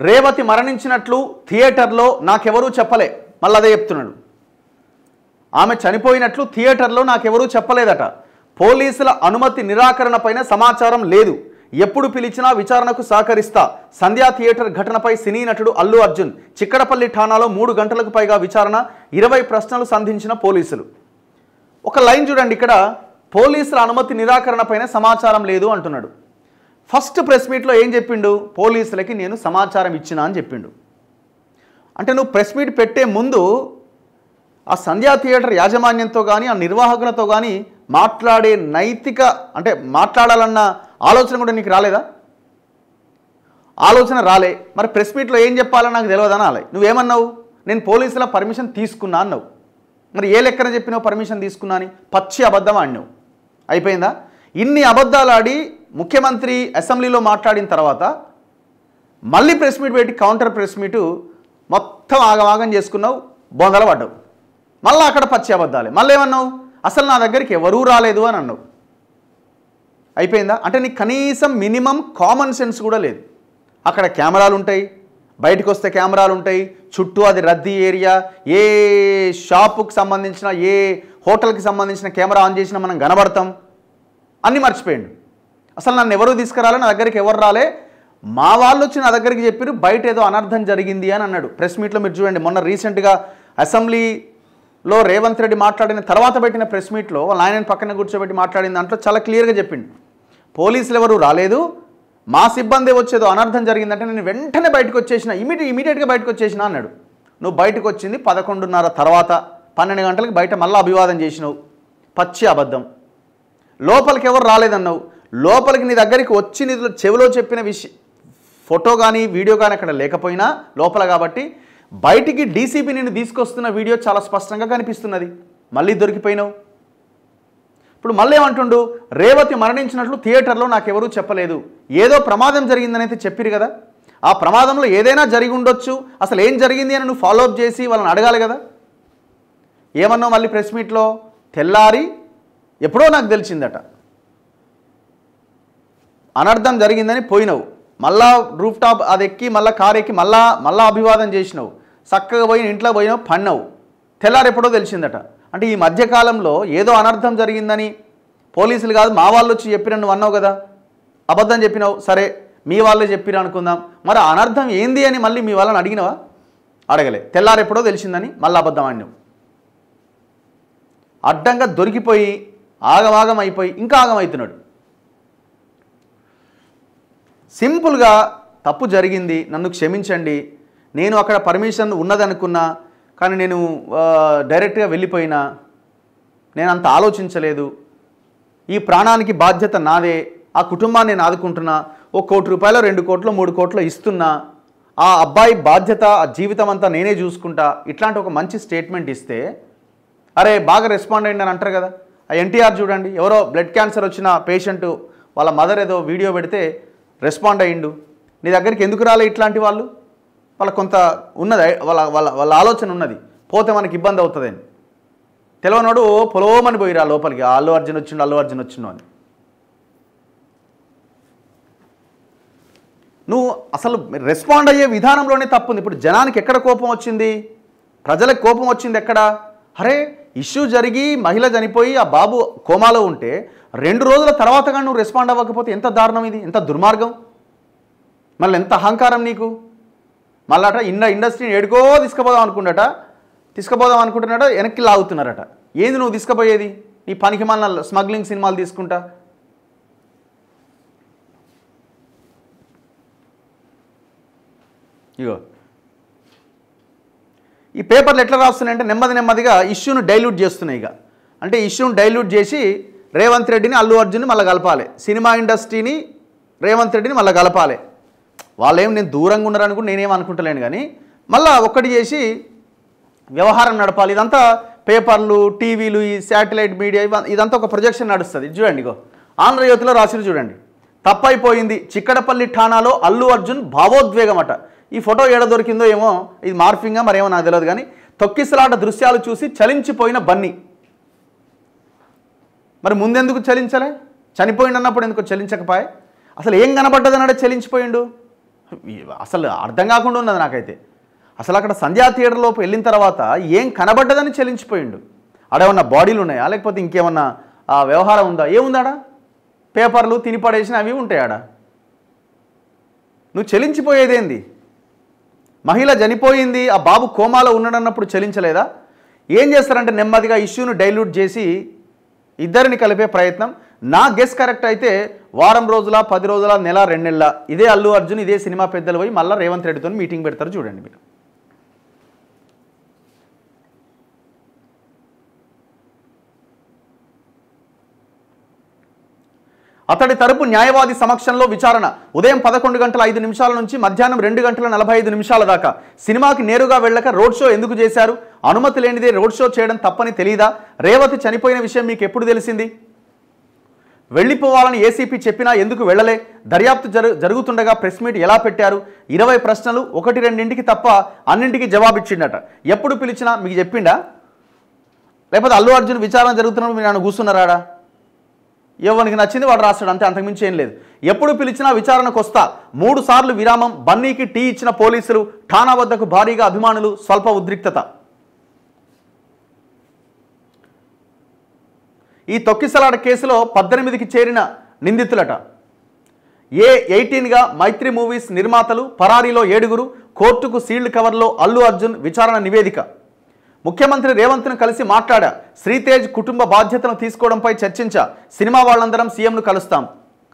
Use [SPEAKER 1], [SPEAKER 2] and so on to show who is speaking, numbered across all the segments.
[SPEAKER 1] రేవతి మరణించినట్లు థియేటర్లో నాకెవరూ చెప్పలే. మళ్ళీ అదే చెప్తున్నాడు. ఆమె చనిపోయినట్లు థియేటర్లో నాకెవరూ చెప్పలేదట. పోలీసుల అనుమతి నిరాకరణ పైన సమాచారం లేదు. ఎప్పుడు పిలిచినా విచారణకు సహకరిస్తా. సంధ్యా థియేటర్ ఘటనపై సినీ నటుడు అల్లు అర్జున్. చిక్కడపల్లి ఠాణాలో 3 గంటలకు పైగా విచారణ, 20 ప్రశ్నలు సంధించిన పోలీసులు. ఒక లైన్ చూడండి, ఇక్కడ పోలీసుల అనుమతి నిరాకరణ పైన సమాచారం లేదు అంటున్నాడు. ఫస్ట్ ప్రెస్ మీట్లో ఏం చెప్పిండు? పోలీసులకి నేను సమాచారం ఇచ్చినా అని చెప్పిండు. అంటే నువ్వు ప్రెస్ మీట్ పెట్టే ముందు ఆ సంధ్యా థియేటర్ యాజమాన్యంతో కానీ ఆ నిర్వాహకులతో కానీ మాట్లాడే నైతిక అంటే మాట్లాడాలన్న ఆలోచన కూడా నీకు రాలేదా? ఆలోచన రాలే. మరి ప్రెస్ మీట్లో ఏం చెప్పాలో నాకు తెలియదని అలా నువ్వేమన్నావు? నేను పోలీసుల పర్మిషన్ తీసుకున్నా అన్నావు. మరి ఏ లెక్కన చెప్పినావు పర్మిషన్ తీసుకున్నా అని? పచ్చి అబద్ధం ఆడినావు. అయిపోయిందా? ఇన్ని అబద్ధాలు ఆడి ముఖ్యమంత్రి అసెంబ్లీలో మాట్లాడిన తర్వాత మళ్ళీ ప్రెస్ మీట్ పెట్టి కౌంటర్ ప్రెస్ మీటు మొత్తం ఆగమాగం చేసుకున్నావు, బొందల పడ్డావు. మళ్ళీ అక్కడ పచ్చి అబద్ధాలే. మళ్ళీ ఏమన్నావు? అసలు నా దగ్గరికి ఎవరూ రాలేదు అని అన్నావు. అయిపోయిందా? అంటే నీకు కనీసం మినిమం కామన్ సెన్స్ కూడా లేదు. అక్కడ కెమెరాలు ఉంటాయి, బయటకు వస్తే కెమెరాలు ఉంటాయి, చుట్టూ అది రద్దీ ఏరియా, ఏ షాపుకి సంబంధించిన ఏ హోటల్కి సంబంధించిన కెమెరా ఆన్ చేసినా మనం కనబడతాం. అన్నీ మర్చిపోయిండు. అసలు నన్ను ఎవరు తీసుకురాలే, నా దగ్గరికి ఎవరు రాలే, మా వాళ్ళు వచ్చి నా దగ్గరికి చెప్పారు బయట ఏదో అనర్థం జరిగింది అని అన్నాడు. ప్రెస్ మీట్లో మీరు చూడండి, మొన్న రీసెంట్గా అసెంబ్లీలో రేవంత్ రెడ్డి మాట్లాడిన తర్వాత పెట్టిన ప్రెస్ మీట్లో వాళ్ళ ఆయనని పక్కన కూర్చోబెట్టి మాట్లాడిన దాంట్లో చాలా క్లియర్గా చెప్పిండు, పోలీసులు ఎవరు రాలేదు, మా సిబ్బంది వచ్చేదో అనర్థం జరిగిందంటే నేను వెంటనే బయటకు వచ్చేసిన, ఇమీడియట్గా బయటకు వచ్చేసిన అన్నాడు. నువ్వు బయటకు వచ్చింది 11:30 తర్వాత, 12 గంటలకు బయట మళ్ళీ అభివాదం చేసినావు. పచ్చి అబద్ధం. లోపలికి ఎవరు రాలేదన్నావు. లోపలికి నీ దగ్గరికి వచ్చి నీ చెవిలో చెప్పిన ఫోటో కానీ వీడియో కానీ అక్కడ లేకపోయినా లోపల కాబట్టి బయటికి డీసీపీ నిన్ను తీసుకొస్తున్న వీడియో చాలా స్పష్టంగా కనిపిస్తున్నది. మళ్ళీ దొరికిపోయినావు. ఇప్పుడు మళ్ళీ ఏమంటుండు? రేవతి మరణించినట్లు థియేటర్లో నాకెవరూ చెప్పలేదు. ఏదో ప్రమాదం జరిగిందని అయితే చెప్పిరు కదా, ఆ ప్రమాదంలో ఏదైనా జరిగి ఉండొచ్చు, అసలు ఏం జరిగింది అని నువ్వు ఫాలోఅప్ చేసి వాళ్ళని అడగాలి కదా. ఏమన్నావు మళ్ళీ ప్రెస్ మీట్లో? తెల్లారి ఎప్పుడో నాకు తెలిసిందట, అనర్థం జరిగిందని పోయినావు, మళ్ళా రూఫ్ టాప్ అది ఎక్కి మళ్ళీ కారు ఎక్కి మళ్ళా అభివాదం చేసినావు, చక్కగా పోయి ఇంట్లో పోయినావు, పన్నావు, తెల్లారి ఎప్పుడో తెలిసిందట. అంటే ఈ మధ్యకాలంలో ఏదో అనర్థం జరిగిందని పోలీసులు కాదు మా వాళ్ళు వచ్చి చెప్పిన నువ్వు అన్నావు కదా, అబద్ధం చెప్పినావు. సరే మీ వాళ్ళే చెప్పిరు అనుకుందాం, మరి అనర్థం ఏంది అని మళ్ళీ మీ వాళ్ళని అడిగినవా? అడగలే. తెల్లారి ఎప్పుడో తెలిసిందని మళ్ళీ అబద్ధం ఆడినావు. అడ్డంగా దొరికిపోయి ఆగమాగం అయిపోయి ఇంకా ఆగమవుతున్నాడు. సింపుల్గా తప్పు జరిగింది, నన్ను క్షమించండి, నేను అక్కడ పర్మిషన్ ఉన్నదనుకున్నా కానీ నేను డైరెక్ట్గా వెళ్ళిపోయినా, నేను అంత ఆలోచించలేదు, ఈ ప్రాణానికి బాధ్యత నాదే, ఆ కుటుంబాన్ని నేను ఆదుకుంటున్నా, ₹1 కోటి 2 కోట్లు 3 కోట్లు ఇస్తున్నా, ఆ అబ్బాయి బాధ్యత ఆ జీవితం అంతా నేనే చూసుకుంటా, ఇట్లాంటి ఒక మంచి స్టేట్మెంట్ ఇస్తే అరే బాగా రెస్పాండ్ అయ్యింది అని అంటారు కదా. ఆ ఎన్టీఆర్ చూడండి, ఎవరో బ్లడ్ క్యాన్సర్ వచ్చిన పేషెంట్ వాళ్ళ మదర్ ఏదో వీడియో పెడితే రెస్పాండ్ అయ్యిండు. నీ దగ్గరికి ఎందుకు రాలే ఇట్లాంటి వాళ్ళు? వాళ్ళ కొంత ఉన్నది, వాళ్ళ ఆలోచన ఉన్నది, పోతే మనకి ఇబ్బంది అవుతుందని. తెలియనోడు పొలోమని పోయిరా లోపలికి, అల్లు అర్జున్ వచ్చిండు అని. నువ్వు అసలు రెస్పాండ్ అయ్యే విధానంలోనే తప్పుంది. ఇప్పుడు జనానికి ఎక్కడ కోపం వచ్చింది? ప్రజలకు కోపం వచ్చింది ఎక్కడ? అరే ఇష్యూ జరిగి మహిళ చనిపోయి ఆ బాబు కోమాలో ఉంటే 2 రోజుల తర్వాత కానీ నువ్వు రెస్పాండ్ అవ్వకపోతే ఎంత దారుణం ఇది, ఎంత దుర్మార్గం, మళ్ళీ ఎంత అహంకారం నీకు. మళ్ళాట ఇండస్ట్రీని ఎడుకో తీసుకుపోదాం అనుకుంటున్నాట, వెనక్కి లాగుతున్నారట. ఏంది నువ్వు తీసుకుపోయేది? నీ పనికి మళ్ళీ స్మగ్లింగ్ సినిమాలు తీసుకుంటా. ఇగో ఈ పేపర్లు ఎట్లా రాస్తున్నాయంటే నెమ్మదిగా ఇష్యూను డైల్యూట్ చేస్తున్నాయి. ఇక అంటే ఇష్యూను డైల్యూట్ చేసి రేవంత్ రెడ్డిని అల్లు అర్జున్ని మళ్ళీ కలపాలి, సినిమా ఇండస్ట్రీని రేవంత్ రెడ్డిని మళ్ళీ కలపాలి. వాళ్ళేం నేను దూరంగా ఉన్నారని కూడా నేనేం అనుకుంటలేను, కానీ మళ్ళీ ఒక్కటి చేసి వ్యవహారం నడపాలి. ఇదంతా పేపర్లు టీవీలు ఈ శాటిలైట్ మీడియా ఇదంతా ఒక ప్రొజెక్షన్ నడుస్తుంది. చూడండి, ఇగో ఆంధ్రజ్యోతిలో రాసిరు చూడండి, తప్పైపోయింది చిక్కడపల్లి ఠాణాలో అల్లు అర్జున్ భావోద్వేగం అట. ఈ ఫోటో ఏడ దొరికిందో ఏమో, ఇది మార్ఫింగా మరేమో నాకు తెలియదు, కానీ తొక్కిసలాట దృశ్యాలు చూసి చలించిపోయిన బన్నీ. మరి ముందెందుకు చలించలే? చనిపోయిండు అన్నప్పుడు ఎందుకు చలించకపోయే? అసలు ఏం కనబడ్డదన్నాడే చలించిపోయిండు? అసలు అర్థం కాకుండా ఉన్నది నాకైతే. అసలు అక్కడ సంధ్యా థియేటర్లోకి వెళ్ళిన తర్వాత ఏం కనబడ్డదని చెల్లించిపోయిండు. ఆడేమన్నా బాడీలు ఉన్నాయా, లేకపోతే ఇంకేమన్నా వ్యవహారం ఉందా? ఏముందాడా? పేపర్లు తిని పడేసిన అవి ఉంటాయి ఆడ. నువ్వు చెల్లించిపోయేదేంది? మహిళ చనిపోయింది, ఆ బాబు కోమాలో ఉన్నాడన్నప్పుడు చెల్లించలేదా? ఏం చేస్తారంటే నెమ్మదిగా ఇష్యూను డైల్యూట్ చేసి ఇద్దరిని కలిపే ప్రయత్నం. నా గెస్ కరెక్ట్ అయితే వారం రోజుల, 10 రోజుల, నెల, 2 నెలల ఇదే అల్లు అర్జున్ ఇదే సినిమా పెద్దలు పోయి మళ్ళీ రేవంత్ రెడ్డితో మీటింగ్ పెడతారు. చూడండి మీరు. అతడి తరపు న్యాయవాది సమక్షంలో విచారణ. ఉదయం 11:05 నుంచి మధ్యాహ్నం 2:45 దాకా సినిమాకి నేరుగా వెళ్ళక రోడ్ షో ఎందుకు చేశారు? అనుమతి లేనిదే రోడ్ షో చేయడం తప్పని తెలీదా? రేవతి చనిపోయిన విషయం మీకు ఎప్పుడు తెలిసింది? వెళ్ళిపోవాలని ఏసీపీ చెప్పినా ఎందుకు వెళ్ళలే? దర్యాప్తు జరుగుతుండగా ప్రెస్ మీట్ ఎలా పెట్టారు? 20 ప్రశ్నలు 1-2 తప్ప అన్నింటికి జవాబిచ్చిండట. ఎప్పుడు పిలిచినా మీకు చెప్పిండా? లేకపోతే అల్లు అర్జున్ విచారణ జరుగుతున్నప్పుడు మీరు నన్ను కూర్చున్నారాడా? ఎవరికి నచ్చింది వాడు రాస్తాడు అంతే, అంతకుమించి ఏం లేదు. ఎప్పుడు పిలిచినా విచారణకు వస్తా. 3 సార్లు విరామం. బన్నీకి టీ ఇచ్చిన పోలీసులు. ఠాణా వద్దకు భారీగా అభిమానులు. స్వల్ప ఉద్రిక్తత. ఈ తొక్కిసలాట కేసులో 18కి చేరిన నిందితులట. 18గా మైత్రి మూవీస్ నిర్మాతలు, పరారీలో 7. కోర్టుకు సీల్డ్ కవర్లో అల్లు అర్జున్ విచారణ నివేదిక. ముఖ్యమంత్రి రేవంత్ను కలిసి మాట్లాడా. శ్రీతేజ్ కుటుంబ బాధ్యతను తీసుకోవడంపై చర్చించా. సినిమా వాళ్ళందరం సీఎంను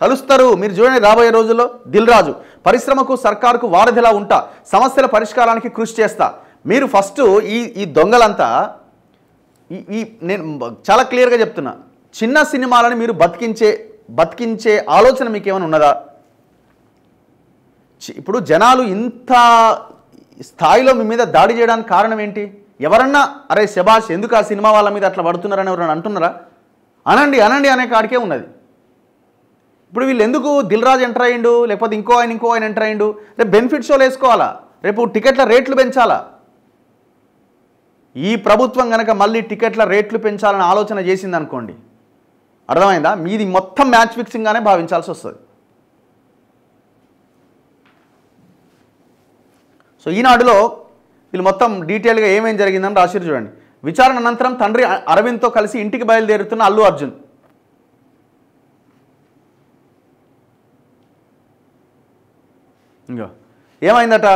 [SPEAKER 1] కలుస్తారు. మీరు చూడండి రాబోయే రోజుల్లో. దిల్ రాజు, పరిశ్రమకు సర్కారుకు వారధిలా ఉంటా. సమస్యల పరిష్కారానికి కృషి చేస్తా. మీరు ఫస్ట్ ఈ దొంగలంతా నేను చాలా క్లియర్గా చెప్తున్నా, చిన్న సినిమాలను మీరు బతికించే ఆలోచన మీకు ఏమైనా ఉన్నదా? ఇప్పుడు జనాలు ఇంత స్థాయిలో మీ మీద దాడి చేయడానికి కారణం ఏంటి? ఎవరన్నా అరే శబాష్ ఎందుకు ఆ సినిమా వాళ్ళ మీద అట్లా పడుతున్నారని ఎవరన్నా అంటున్నారా? అనండి అనే కాడికే ఉన్నది. ఇప్పుడు వీళ్ళు ఎందుకు దిల్ రాజు ఎంటర్ అయ్యిండు, లేకపోతే ఇంకో ఆయన ఎంటర్ అయ్యిండు? రేపు బెనిఫిట్ షోలు వేసుకోవాలా, రేపు టికెట్ల రేట్లు పెంచాలా? ఈ ప్రభుత్వం కనుక మళ్ళీ టికెట్ల రేట్లు పెంచాలని ఆలోచన చేసింది అనుకోండి, అర్థమైందా? మీది మొత్తం మ్యాచ్ ఫిక్సింగ్గానే భావించాల్సి వస్తుంది. సో ఈనాడులో వీళ్ళు మొత్తం డీటెయిల్గా ఏమేం జరిగిందని రాసిరు చూడండి. విచారణ అనంతరం తండ్రి అరవింద్తో కలిసి ఇంటికి బయలుదేరుతున్న అల్లు అర్జున్. ఇంకో ఏమైందట?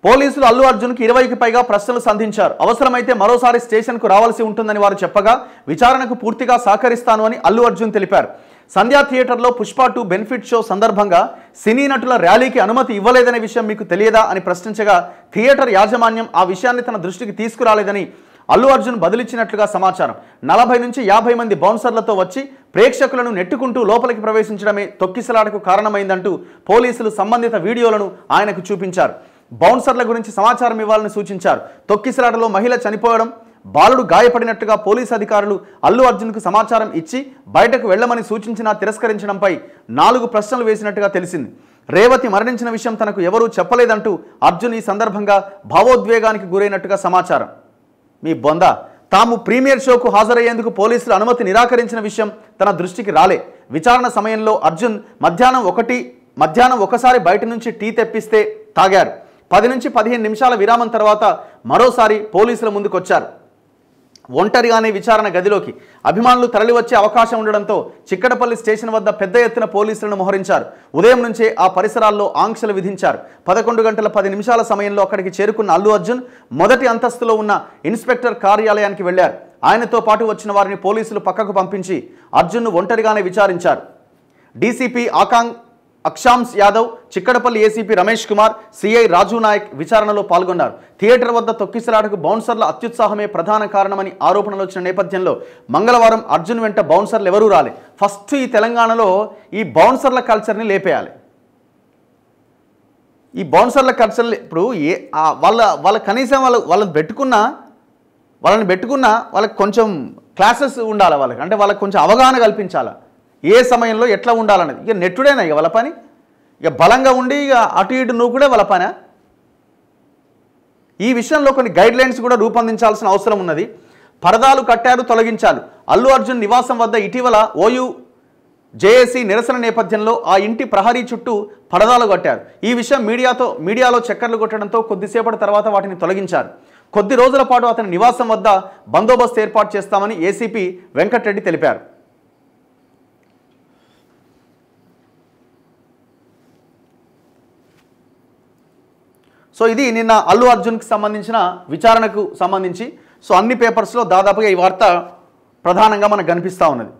[SPEAKER 1] పోలీసులు అల్లు అర్జున్కి 20కి పైగా ప్రశ్నలు సంధించారు. అవసరమైతే మరోసారి స్టేషన్కు రావాల్సి ఉంటుందని వారు చెప్పగా విచారణకు పూర్తిగా సహకరిస్తాను అని అల్లు అర్జున్ తెలిపారు. సంధ్యా థియేటర్లో పుష్ప 2 బెనిఫిట్ షో సందర్భంగా సినీ నటుల ర్యాలీకి అనుమతి ఇవ్వలేదనే విషయం మీకు తెలియదా అని ప్రశ్నించగా థియేటర్ యాజమాన్యం ఆ విషయాన్ని తన దృష్టికి తీసుకురాలేదని అల్లు అర్జున్ బదిలిచ్చినట్లుగా సమాచారం. 40 నుంచి 50 మంది బౌన్సర్లతో వచ్చి ప్రేక్షకులను నెట్టుకుంటూ లోపలికి ప్రవేశించడమే తొక్కిసలాటకు కారణమైందంటూ పోలీసులు సంబంధిత వీడియోలను ఆయనకు చూపించారు. బౌన్సర్ల గురించి సమాచారం ఇవ్వాలని సూచించారు. తొక్కిసలాటలో మహిళ చనిపోవడం, బాలుడు గాయపడినట్టుగా పోలీసు అధికారులు అల్లు అర్జున్కు సమాచారం ఇచ్చి బయటకు వెళ్లమని సూచించినా తిరస్కరించడంపై 4 ప్రశ్నలు వేసినట్టుగా తెలిసింది. రేవతి మరణించిన విషయం తనకు ఎవరూ చెప్పలేదంటూ అర్జున్ ఈ సందర్భంగా భావోద్వేగానికి గురైనట్టుగా సమాచారం. మీ బొంద, తాము ప్రీమియర్ షోకు హాజరయ్యేందుకు పోలీసులు అనుమతి నిరాకరించిన విషయం తన దృష్టికి రాలే. విచారణ సమయంలో అర్జున్ మధ్యాహ్నం ఒకసారి బయట నుంచి టీ తెప్పిస్తే తాగారు. 10 నుంచి 15 నిమిషాల విరామం తర్వాత మరోసారి పోలీసుల ముందుకొచ్చారు. ఒంటరిగానే విచారణ గదిలోకి అభిమానులు తరలివచ్చే అవకాశం ఉండడంతో చిక్కడపల్లి స్టేషన్ వద్ద పెద్ద ఎత్తున పోలీసులను మోహరించారు. ఉదయం నుంచే ఆ పరిసరాల్లో ఆంక్షలు విధించారు. 11:10 సమయంలో అక్కడికి చేరుకున్న అల్లు అర్జున్ మొదటి అంతస్తులో ఉన్న ఇన్స్పెక్టర్ కార్యాలయానికి వెళ్లారు. ఆయనతో పాటు వచ్చిన వారిని పోలీసులు పక్కకు పంపించి అర్జున్ను ఒంటరిగానే విచారించారు. DCP Akshansh Yadav, Chikkadpally ACP Ramesh Kumar, CI Raju Naik విచారణలో పాల్గొన్నారు. థియేటర్ వద్ద తొక్కిసలాటకు బౌన్సర్ల అత్యుత్సాహమే ప్రధాన కారణమని ఆరోపణలు వచ్చిన నేపథ్యంలో మంగళవారం అర్జున్ వెంట బౌన్సర్లు ఎవరూ రాలే. ఫస్ట్ ఈ తెలంగాణలో ఈ బౌన్సర్ల కల్చర్ని లేపేయాలి. ఈ బౌన్సర్ల కల్చర్ ఇప్పుడు వాళ్ళ కనీసం వాళ్ళని పెట్టుకున్నా వాళ్ళకి కొంచెం క్లాసెస్ ఉండాలి. వాళ్ళకి అంటే వాళ్ళకి కొంచెం అవగాహన కల్పించాలి. ఏ సమయంలో ఎట్లా ఉండాలనేది. ఇక నెట్టుడేనా ఇక వాళ్ళ పని? ఇక బలంగా ఉండి ఇక అటు ఇటు నువ్వు కూడా వాళ్ళ పనా? ఈ విషయంలో కొన్ని గైడ్లైన్స్ కూడా రూపొందించాల్సిన అవసరం ఉన్నది. పరదాలు కట్టారు, తొలగించాలి. అల్లు అర్జున్ నివాసం వద్ద ఇటీవల ఓయూ జేఏసీ నిరసన నేపథ్యంలో ఆ ఇంటి ప్రహరీ చుట్టూ పరదాలు కట్టారు. ఈ విషయం మీడియాలో చక్కర్లు కొట్టడంతో కొద్దిసేపటి తర్వాత వాటిని తొలగించారు. కొద్ది రోజుల పాటు అతని నివాసం వద్ద బందోబస్తు ఏర్పాటు చేస్తామని ఏసీపీ వెంకటరెడ్డి తెలిపారు. సో ఇది నిన్న అల్లు అర్జున్కి సంబంధించిన విచారణకు సంబంధించి సో అన్ని పేపర్స్లో దాదాపుగా ఈ వార్త ప్రధానంగా మనకు కనిపిస్తూ ఉన్నది.